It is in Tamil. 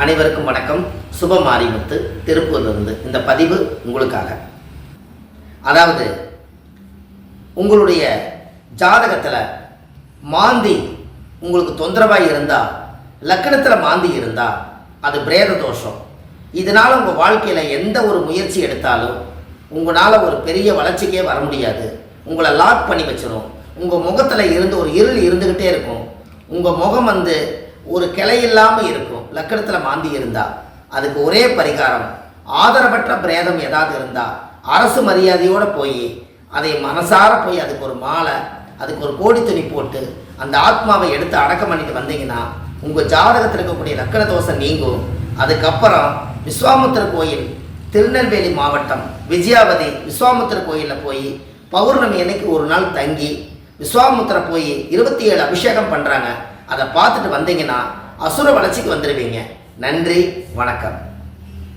அனைவருக்கும் வணக்கம். சுப மாரிமுத்து திருப்பூர்லேருந்து இந்த பதிவு உங்களுக்காக. அதாவது உங்களுடைய ஜாதகத்தில் மாந்தி உங்களுக்கு தொந்தரவாக இருந்தால், லக்கணத்தில் மாந்தி இருந்தால் அது பிரேத தோஷம். இதனால் உங்கள் வாழ்க்கையில் எந்த ஒரு முயற்சி எடுத்தாலும் உங்களால் ஒரு பெரிய வளர்ச்சிக்கே வர முடியாது. உங்களை லாக் பண்ணி வச்சிடும். உங்கள் முகத்தில் இருந்து ஒரு இருள் இருந்துக்கிட்டே இருக்கும். உங்கள் முகம் ஒரு கிளை இல்லாமல் இருக்கும். லக்கணத்தில் மாந்தி இருந்தால் அதுக்கு ஒரே பரிகாரம், ஆதரவற்ற பிரேதம் ஏதாவது இருந்தால் அரசு மரியாதையோடு போய் அதை மனசார போய் அதுக்கு ஒரு மாலை, அதுக்கு ஒரு கோடி துணி போட்டு அந்த ஆத்மாவை எடுத்து அடக்கம் பண்ணிட்டு வந்தீங்கன்னா உங்கள் ஜாதகத்தில் இருக்கக்கூடிய லக்கண தோஷம் நீங்கும். அதுக்கப்புறம் விஸ்வாமுத்திர கோயில், திருநெல்வேலி மாவட்டம் விஜயாவதி விஸ்வாமுத்திர கோயிலில் போய் பௌர்ணமி அன்னைக்கு ஒரு நாள் தங்கி விஸ்வாமுத்திர போய் 27 அபிஷேகம் பண்ணுறாங்க. அதை பார்த்துட்டு வந்தீங்கன்னா அசுர வளர்ச்சிக்கு வந்துடுவீங்க. நன்றி, வணக்கம்.